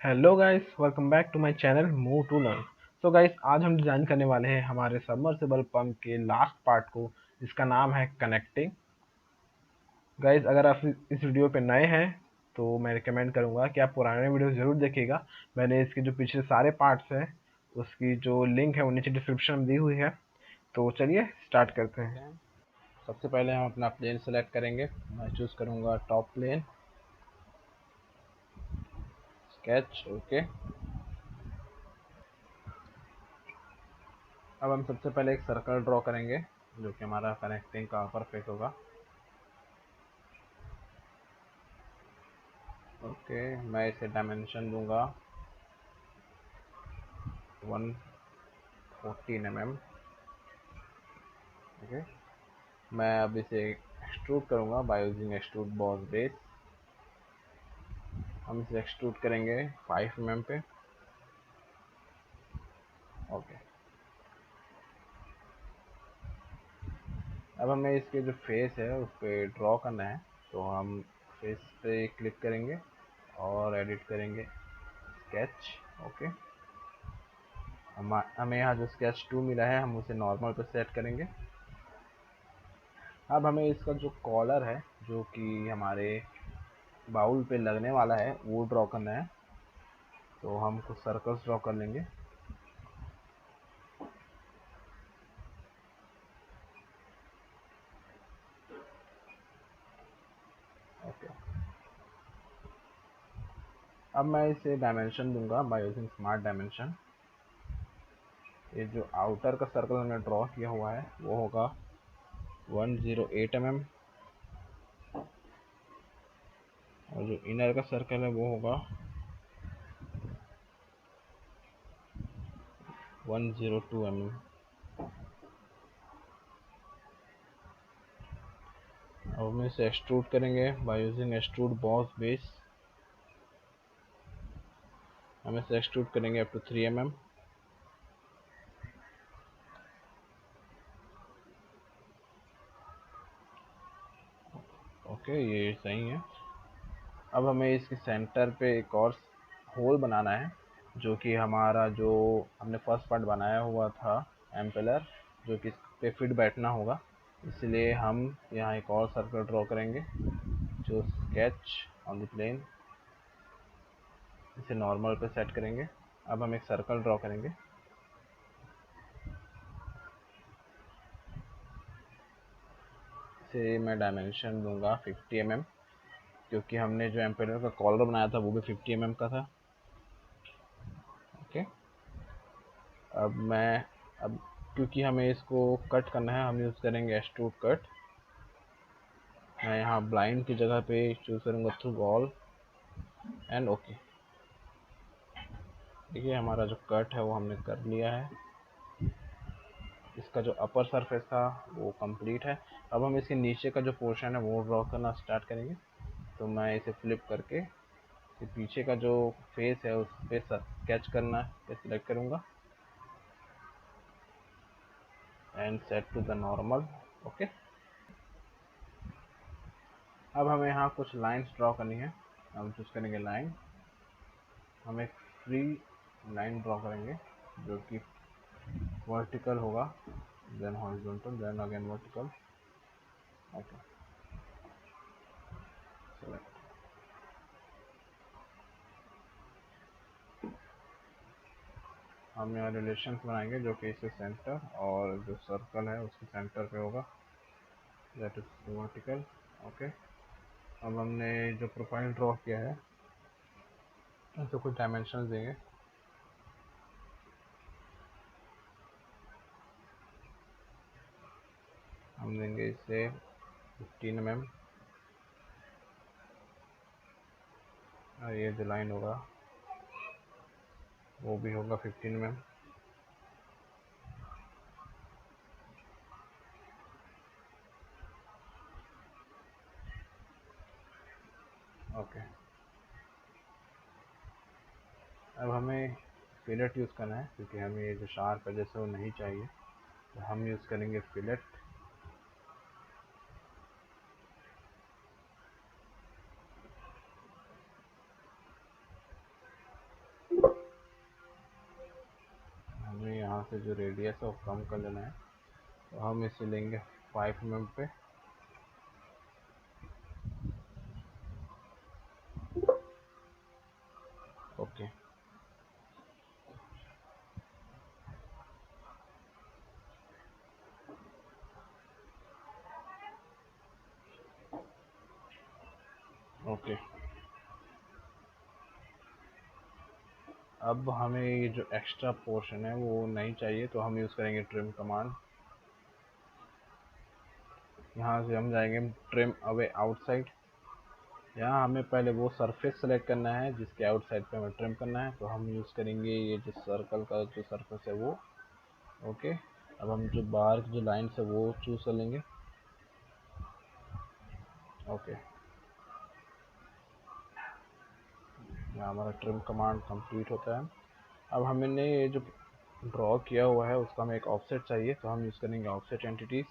Hello guys, welcome back to my channel move to learn. So guys, आज हम design करने वाले हैं हमारे सबमर्सिबल पंप के लास्ट पार्ट को, जिसका नाम है कनेक्टिंग। गाइस, अगर आप इस वीडियो पे नए हैं तो मैं रिकमेंड करूंगा कि आप पुराने वीडियो ज़रूर देखिएगा। मैंने इसके जो पिछले सारे पार्ट्स हैं उसकी जो लिंक है वो नीचे डिस्क्रिप्शन में दी हुई है। तो चलिए स्टार्ट करते हैं। सबसे पहले हम अपना प्लेन सेलेक्ट करेंगे। मैं चूज़ करूँगा टॉप प्लेन, स्केच। ओके, अब हम सबसे पहले एक सर्कल ड्रॉ करेंगे जो कि हमारा कनेक्टिंग का अपर फेस होगा। ओके, मैं इसे डायमेंशन दूंगा 114 mm। ओके, मैं अब इसे एक्सट्रूड करूंगा by using extrude boss base. हम इसे एक्सट्रूड करेंगे 5 mm पे। ओके, अब हमें इसके जो फेस है उस पर ड्रॉ करना है, तो हम फेस पे क्लिक करेंगे और एडिट करेंगे स्केच। ओके, हमें यहाँ जो स्केच 2 मिला है हम उसे नॉर्मल पे सेट करेंगे। अब हमें इसका जो कॉलर है जो कि हमारे बाउल पे लगने वाला है वो ड्रॉ करना है, तो हम कुछ सर्कल्स ड्रॉ कर लेंगे। ओके, अब मैं इसे डायमेंशन दूंगा बाय यूजिंग स्मार्ट डायमेंशन। ये जो आउटर का सर्कल हमने ड्रॉ किया हुआ है वो होगा 108 mm, और जो इनर का सर्कल है वो होगा 102 mm। अब हम इसे एक्सट्रूड करेंगे by using extrude boss base. हम इसे एक्सट्रूड करेंगे अप टू 3 mm। ओके, ये सही है। अब हमें इसके सेंटर पे एक और होल बनाना है, जो कि हमारा जो हमने फर्स्ट पार्ट बनाया हुआ था एम्पेलर, जो कि इस पे फिट बैठना होगा। इसलिए हम यहाँ एक और सर्कल ड्रॉ करेंगे। जो स्केच ऑन द प्लेन, इसे नॉर्मल पे सेट करेंगे। अब हम एक सर्कल ड्रॉ करेंगे। इसे मैं डायमेंशन दूंगा 50 mm, क्योंकि हमने जो एम्पेलर का कॉलर बनाया था वो भी 50 mm का था। ओके, अब क्योंकि हमें इसको कट करना है हम यूज़ करेंगे एक्सट्रूड कट। मैं यहाँ ब्लाइंड की जगह पे चूज़ करूँगा थ्रू ऑल एंड ओके। देखिए, हमारा जो कट है वो हमने कर लिया है। इसका जो अपर सरफेस था वो कंप्लीट है। अब हम इसके नीचे का जो पोर्शन है वो ड्रॉ करना स्टार्ट करेंगे। तो मैं इसे फ्लिप करके पीछे का जो फेस है उस पे स्केच करना पे सिलेक्ट करूँगा and set to the normal. Okay, अब हमें यहाँ कुछ लाइंस ड्रॉ करनी है। हम चूज़ करेंगे लाइन। हम एक फ्री लाइन ड्रॉ करेंगे जो कि वर्टिकल होगा, then horizontal, then again vertical. Okay, select. हम यहाँ रिलेशंस बनाएंगे जो कि इसके सेंटर और जो सर्कल है उसके सेंटर पे होगा, दैट इज वर्टिकल। ओके, अब हमने जो प्रोफाइल ड्रॉ किया है तो कुछ डायमेंशन देंगे। हम देंगे इसे 15 mm, और ये जो लाइन होगा वो भी होगा 15 mm। ओके, अब हमें फिलेट यूज़ करना है क्योंकि हमें ये जो शार्प है जैसे वो नहीं चाहिए, तो हम यूज़ करेंगे फिलेट। से जो रेडियस है वो कम कर लेना है। तो हम इसे लेंगे 5 mm पे। Okay, okay. अब हमें ये जो एक्स्ट्रा पोर्शन है वो नहीं चाहिए, तो हम यूज़ करेंगे ट्रिम कमांड। यहाँ से हम जाएंगे ट्रिम अवे आउटसाइड। यहाँ हमें पहले वो सरफेस सेलेक्ट करना है जिसके आउटसाइड पे हमें ट्रिम करना है, तो हम यूज़ करेंगे ये जो सर्कल का जो सरफेस है वो। ओके, अब हम जो बाहर की जो लाइन्स है वो चूज़ कर लेंगे। ओके, यहाँ हमारा ट्रिम कमांड कंप्लीट होता है। अब हमने ये जो ड्रॉ किया हुआ है उसका हमें एक ऑफसेट चाहिए, तो हम यूज़ करेंगे ऑफसेट एंटिटीज़।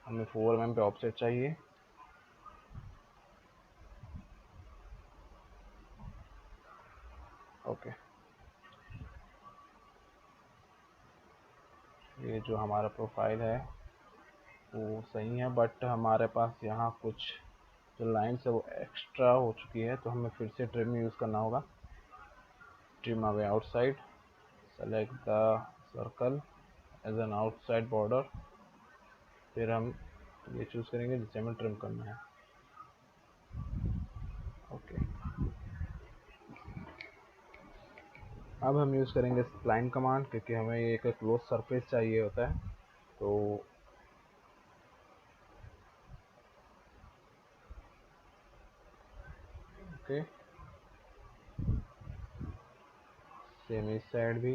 हमें 4 mm पे ऑफसेट चाहिए। ओके, ये जो हमारा प्रोफाइल है वो सही है, बट हमारे पास यहाँ कुछ जो लाइन्स है वो एक्स्ट्रा हो चुकी है, तो हमें फिर से ट्रिम यूज़ करना होगा। Trim away outside, select the circle as an outside border, फिर हम ये चूज़ करेंगे जिसे हमें ट्रिम करना है। ओके, अब हम यूज़ करेंगे स्प्लाइन कमांड, क्योंकि हमें ये एक क्लोज सरफेस चाहिए होता है। तो ओके, सेम इस साइड भी।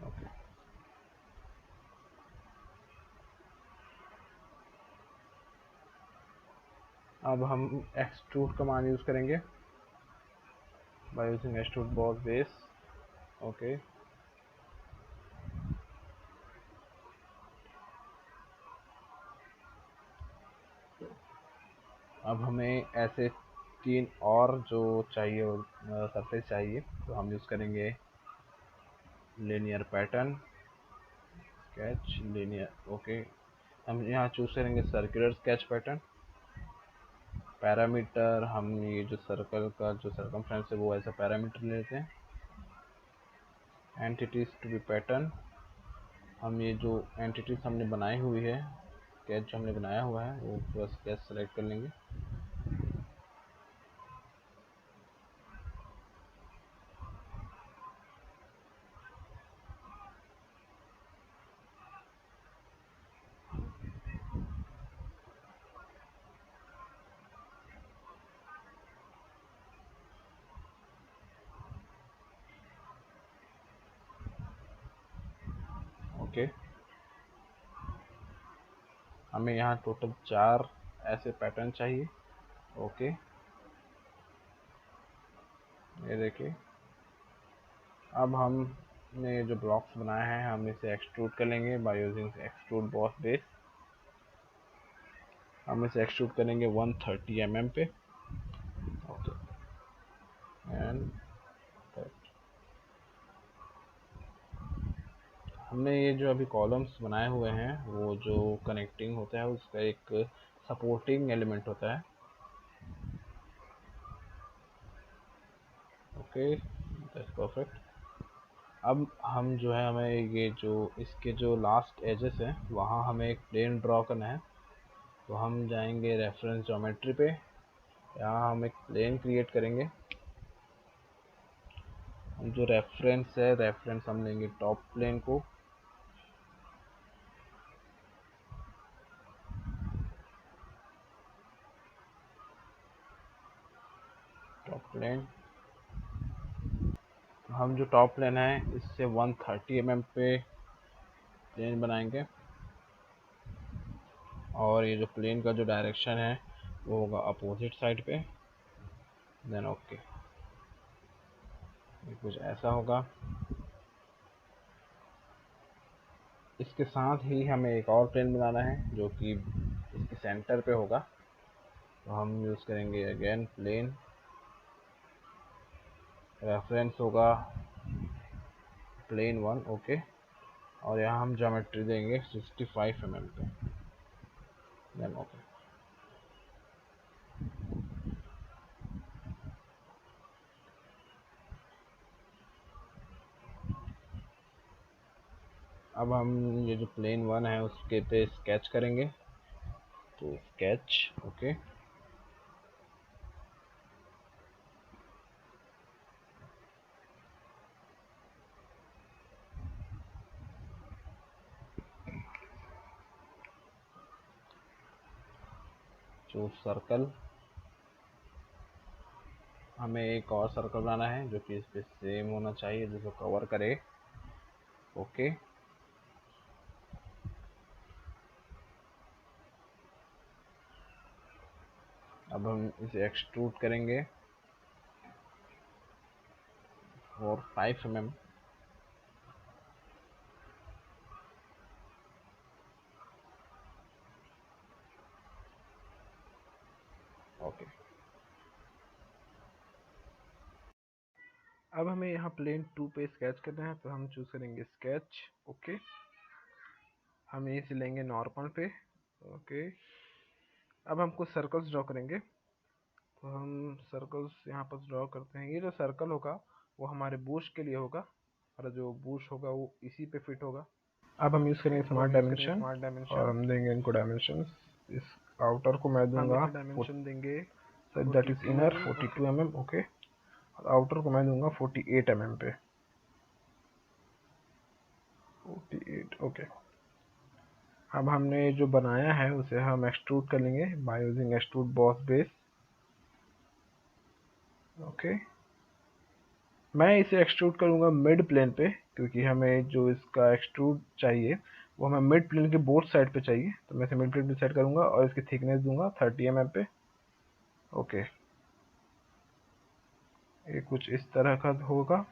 ओके, अब हम एक्सट्रूड कमांड यूज़ करेंगे by using extrude boss base. Okay, अब हमें ऐसे 3 और जो चाहिए सरफेस चाहिए, तो हम यूज़ करेंगे linear pattern, sketch linear. Okay, हम यहाँ चूज़ करेंगे सर्कुलर स्केच पैटर्न। पैरामीटर, हम ये जो सर्कल का जो सर्कमफ्रेंस है वो ऐसा पैरामीटर लेते हैं। एंटिटीज़ टू बी पैटर्न, हम ये जो एंटिटीज़ हमने बनाई हुई है, स्केच जो हमने बनाया हुआ है वो पूरा स्केच सेलेक्ट कर लेंगे। ओके, हमें यहाँ टोटल 4 ऐसे पैटर्न चाहिए। ओके, ये देखिए, अब हमने जो ब्लॉक्स बनाए हैं हम इसे एक्सट्रूड कर लेंगे by using extrude boss base. हम इसे एक्सट्रूड करेंगे 130 mm पे। ओके, एंड हमने ये जो अभी कॉलम्स बनाए हुए हैं वो जो कनेक्टिंग होता है उसका एक सपोर्टिंग एलिमेंट होता है। Okay, that's perfect. अब हम जो है हमें ये जो इसके जो लास्ट एजेस हैं वहाँ हमें एक प्लेन ड्रॉ करना है, तो हम जाएंगे रेफरेंस ज्योमेट्री पे। यहाँ हम एक प्लेन क्रिएट करेंगे। हम जो रेफरेंस है, रेफरेंस हम लेंगे टॉप प्लेन को। टॉप प्लेन, हम जो टॉप प्लेन है इससे 130 mm पे प्लेन बनाएंगे, और ये जो प्लेन का जो डायरेक्शन है वो होगा अपोजिट साइड पे। देन ओके, ये कुछ ऐसा होगा। इसके साथ ही हमें एक और प्लेन बनाना है जो कि इसके सेंटर पे होगा, तो हम यूज़ करेंगे अगेन प्लेन। रेफरेंस होगा प्लेन 1, ओके। और यहाँ हम ज्योमेट्री देंगे 65 mm पे, देन ओके। अब हम ये जो प्लेन 1 है उसके पे स्केच करेंगे, तो स्केच, ओके। जो सर्कल, हमें एक और सर्कल बनाना है जो कि इस पे सेम होना चाहिए, जिसको कवर करे, ओके। अब हम इसे एक्सट्रूड करेंगे और 5 mm, ओके। अब हमें यहाँ प्लेन 2 पे स्केच करना है, तो हम चूज करेंगे स्केच, ओके। हम इसे लेंगे नॉर्मल पे, ओके। अब हम कुछ सर्कल्स ड्रॉ करेंगे, तो हम सर्कल्स यहाँ पर ड्रॉ करते हैं। ये जो सर्कल होगा वो हमारे बूश के लिए होगा, और जो बूश होगा वो इसी पे फिट होगा। अब हम यूज़ करेंगे स्मार्ट डायमेंशन, और हम देंगे इनको डायमेंशन। इस आउटर को मैं दूंगा डायमेंशन देंगे, that is inner 42 mm, okay. और आउटर को मैं दूंगा 48 mm पे, 48, ओके। अब हमने जो बनाया है उसे हम एक्सट्रूड कर लेंगे by using extrude boss base, okay. मैं इसे एक्सट्रूड करूंगा मिड प्लेन पे, क्योंकि हमें जो इसका एक्सट्रूड चाहिए वो हमें मिड प्लेन के बोथ साइड पे चाहिए, तो मैं इसे मिड प्लेन पे सेट करूंगा और इसकी थिकनेस दूंगा 30 mm पे, ओके। ये कुछ इस तरह का होगा।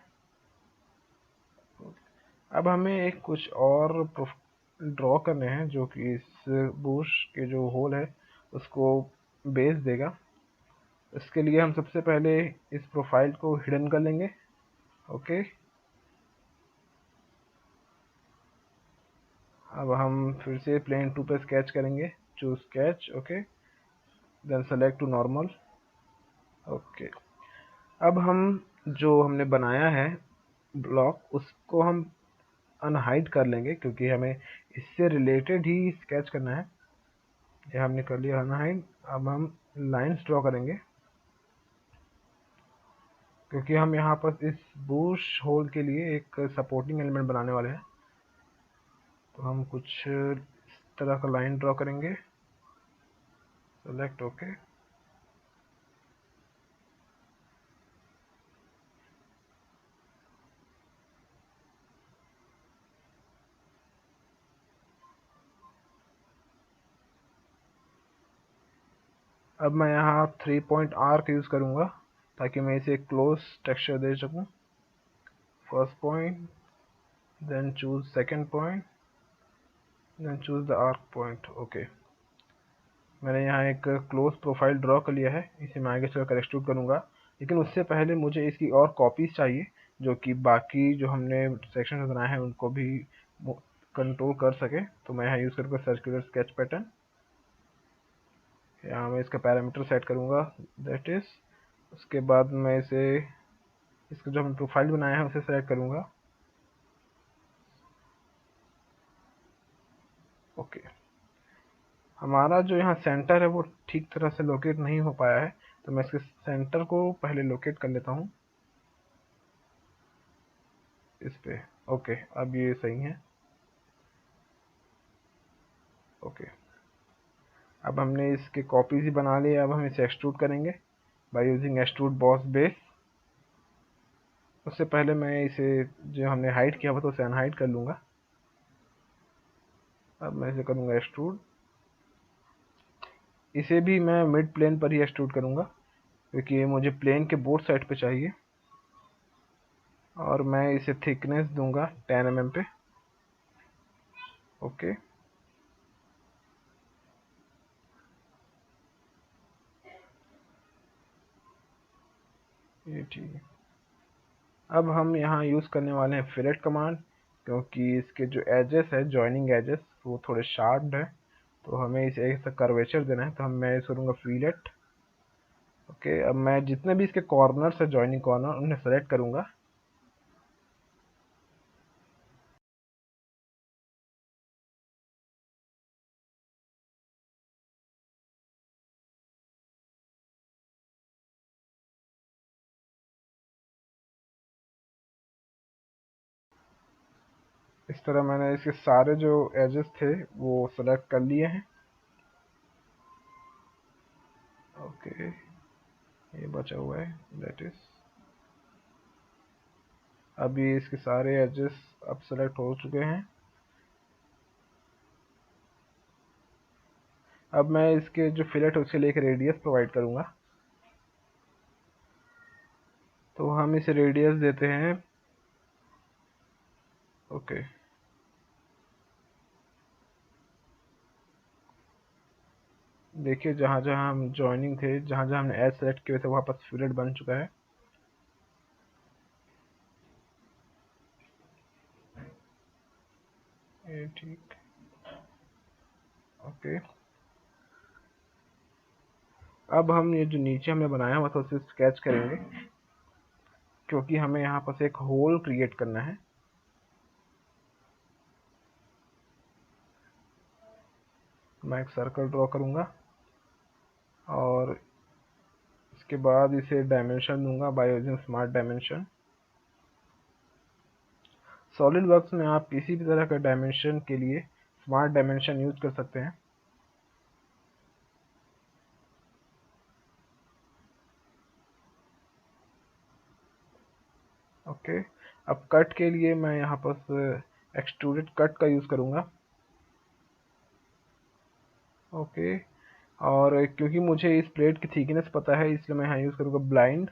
अब हमें एक कुछ और ड्रॉ करने हैं जो कि इस बुश के जो होल है उसको बेस देगा। इसके लिए हम सबसे पहले इस प्रोफाइल को हिडन कर लेंगे, ओके। अब हम फिर से प्लेन 2 पे स्केच करेंगे, choose sketch, okay, then select to normal, okay. अब हम जो हमने बनाया है ब्लॉक उसको हम अनहाइड कर लेंगे, क्योंकि हमें इससे रिलेटेड ही स्केच करना है। ये हमने कर लिया अनहाइड। अब हम लाइंस ड्रॉ करेंगे, क्योंकि हम यहाँ पर इस बुश होल के लिए एक सपोर्टिंग एलिमेंट बनाने वाले हैं, तो हम कुछ इस तरह का लाइन ड्रॉ करेंगे, सेलेक्ट, ओके। अब मैं यहाँ 3 पॉइंट आर्क यूज़ करूँगा ताकि मैं इसे क्लोज टेक्सचर दे सकूँ। First point, then choose second point, then choose the arc point, okay. मैंने यहाँ एक क्लोज प्रोफाइल ड्रॉ कर लिया है, इसे मैं आगे चलकर एक्सट्रूड करूँगा, लेकिन उससे पहले मुझे इसकी और कॉपीज चाहिए जो कि बाकी जो हमने सेक्शन बनाए हैं उनको भी कंट्रोल कर सके। तो मैं यहाँ यूज़ करूँगा सर्कुलर स्केच पैटर्न। यहाँ मैं इसका पैरामीटर सेट करूँगा, दैट इज। उसके बाद मैं इसका जो हम प्रोफाइल बनाया है उसे सेलेक्ट करूँगा, ओके। हमारा जो यहाँ सेंटर है वो ठीक तरह से लोकेट नहीं हो पाया है, तो मैं इसके सेंटर को पहले लोकेट कर लेता हूँ इस पे, ओके। अब ये सही है, ओके। अब हमने इसके कॉपीज ही बना लिए। अब हम इसे एक्सट्रूड करेंगे by using extrude boss base. उससे पहले मैं इसे जो हमने हाइड किया हुआ था उसे अनहाइड कर लूँगा। अब मैं इसे करूँगा एक्सट्रूड। इसे भी मैं मिड प्लेन पर ही एक्सट्रूड करूँगा, क्योंकि ये मुझे प्लेन के बोथ साइड पे चाहिए। और मैं इसे थिकनेस दूंगा 10 mm पे, ओके। ये ठीक है। अब हम यहाँ यूज़ करने वाले हैं फिलेट कमांड, क्योंकि इसके जो एजेस है, जॉइनिंग एजेस, वो थोड़े शार्प्ड है, तो हमें इसे ऐसा कर्वेचर देना है। तो मैं यूज़ करूँगा फिलेट। ओके, अब मैं जितने भी इसके कॉर्नर्स है, जॉइनिंग कॉर्नर, उन्हें सेलेक्ट करूँगा। इस तरह मैंने इसके सारे जो एजेस थे वो सेलेक्ट कर लिए हैं। ओके, ये बचा हुआ है, दैट इज। अभी इसके सारे एजेस अब सेलेक्ट हो चुके हैं। अब मैं इसके जो फिलेट है उसके लिए एक रेडियस प्रोवाइड करूंगा। तो हम इसे रेडियस देते हैं, ओके। देखिए जहाँ जहाँ हम जॉइनिंग थे, जहाँ जहाँ हमने एज सेलेक्ट किए थे, वहाँ पर फिलेट बन चुका है। ये ठीक, ओके। अब हम ये जो नीचे हमने बनाया हुआ था उसे स्केच करेंगे, क्योंकि हमें यहाँ पर एक होल क्रिएट करना है। मैं एक सर्कल ड्रॉ करूंगा और इसके बाद इसे डायमेंशन दूंगा by using smart dimension. Solid works में आप किसी भी तरह का डायमेंशन के लिए स्मार्ट डायमेंशन यूज कर सकते हैं। ओके, अब कट के लिए मैं यहाँ पर एक्सट्रूडेड कट का यूज करूंगा। ओके, और क्योंकि मुझे इस प्लेट की थिकनेस पता है, इसलिए मैं यहाँ यूज करूंगा ब्लाइंड,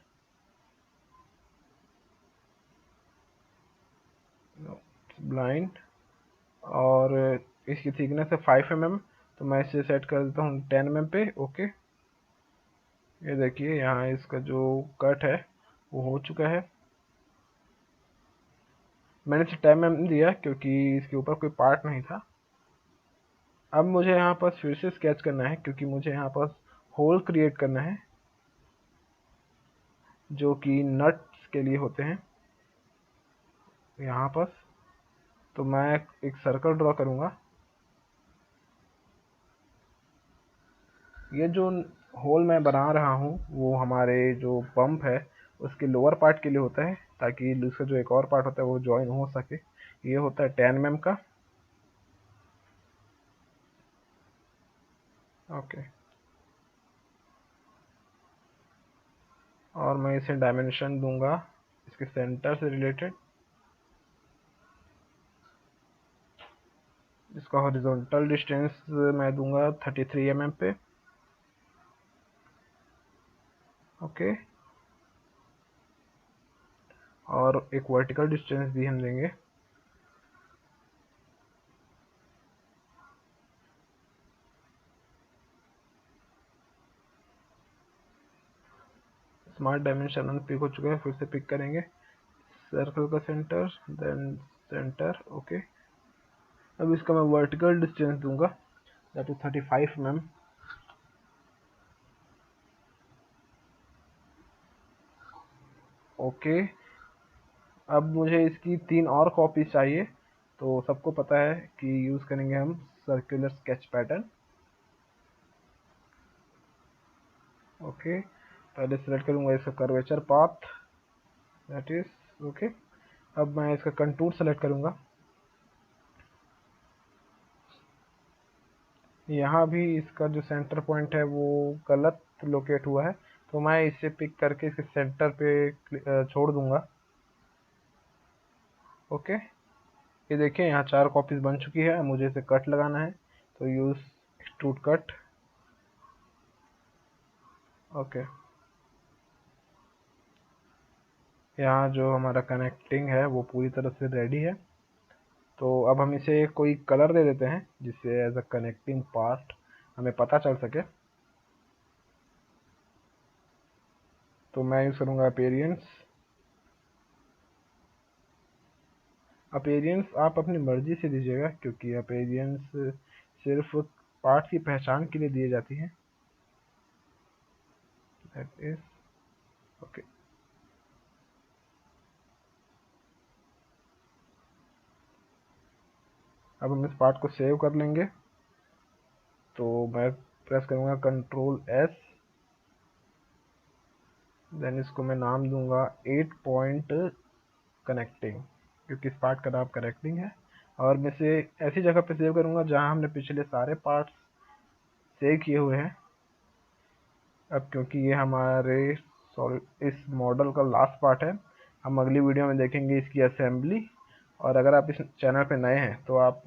ब्लाइंड। और इसकी थिकनेस है 5 mm, तो मैं इसे सेट कर देता हूँ 10 mm पे। ओके, ये देखिए यहाँ इसका जो कट है वो हो चुका है। मैंने इसे 10 mm दिया क्योंकि इसके ऊपर कोई पार्ट नहीं था। अब मुझे यहाँ पर फिर से स्केच करना है, क्योंकि मुझे यहाँ पर होल क्रिएट करना है जो कि नट्स के लिए होते हैं यहाँ पर। तो मैं एक सर्कल ड्रॉ करूँगा। ये जो होल मैं बना रहा हूँ वो हमारे जो पंप है उसके लोअर पार्ट के लिए होता है, ताकि उसका जो एक और पार्ट होता है वो ज्वाइन हो सके। ये होता है 10 mm का। ओके, और मैं इसे डायमेंशन दूंगा इसके सेंटर से रिलेटेड। इसका हॉरिजॉन्टल डिस्टेंस मैं दूंगा 33 mm पे। ओके, और एक वर्टिकल डिस्टेंस भी हम देंगे। स्मार्ट डायमेंशन अनपिक हो चुका है, फिर से पिक करेंगे सर्कल का सेंटर, देन सेंटर। ओके, अब इसका मैं वर्टिकल डिस्टेंस दूंगा, दैट इज 35 mm। ओके, अब मुझे इसकी 3 और कॉपी चाहिए। तो सबको पता है कि यूज करेंगे हम सर्कुलर स्केच पैटर्न। ओके, पहले सेलेक्ट करूंगा इसका curvature path, that is okay. अब मैं इसका कंटूर सेलेक्ट करूंगा। यहाँ भी इसका जो सेंटर पॉइंट है वो गलत लोकेट हुआ है, तो मैं इसे पिक करके इसके सेंटर पे छोड़ दूंगा। ओके, ये देखिए यहाँ 4 कॉपीज बन चुकी है। मुझे इसे कट लगाना है, तो यूज एक्सट्रूड कट। ओके, यहाँ जो हमारा कनेक्टिंग है वो पूरी तरह से रेडी है। तो अब हम इसे कोई कलर दे देते हैं जिससे एज अ कनेक्टिंग पार्ट हमें पता चल सके। तो मैं यूज करूंगा अपीयरेंस। अपीयरेंस आप अपनी मर्जी से दीजिएगा, क्योंकि अपीयरेंस सिर्फ पार्ट की पहचान के लिए दी जाती है। That is okay. अब हम इस पार्ट को सेव कर लेंगे, तो मैं प्रेस करूँगा Ctrl+S, देन इसको मैं नाम दूंगा 8 पॉइंट कनेक्टिंग, क्योंकि इस पार्ट का नाम कनेक्टिंग है। और मैं इसे ऐसी जगह पे सेव करूँगा जहाँ हमने पिछले सारे पार्ट्स सेव किए हुए हैं। अब क्योंकि ये हमारे इस मॉडल का लास्ट पार्ट है, हम अगली वीडियो में देखेंगे इसकी असेंबली। और अगर आप इस चैनल पे नए हैं तो आप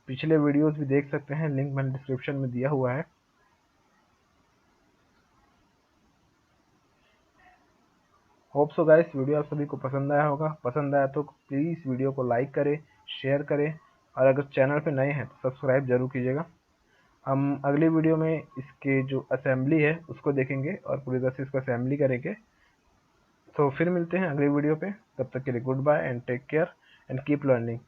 पिछले वीडियोस भी देख सकते हैं, लिंक मैंने डिस्क्रिप्शन में दिया हुआ है। होप सो गाइस वीडियो आप सभी को पसंद आया होगा। पसंद आया तो प्लीज़ वीडियो को लाइक करें, शेयर करें, और अगर चैनल पे नए हैं तो सब्सक्राइब जरूर कीजिएगा। हम अगली वीडियो में इसके जो असेंबली है उसको देखेंगे और पूरी तरह से इसको असेंबली करेंगे। तो फिर मिलते हैं अगली वीडियो पे, तब तक के लिए goodbye and take care and keep learning.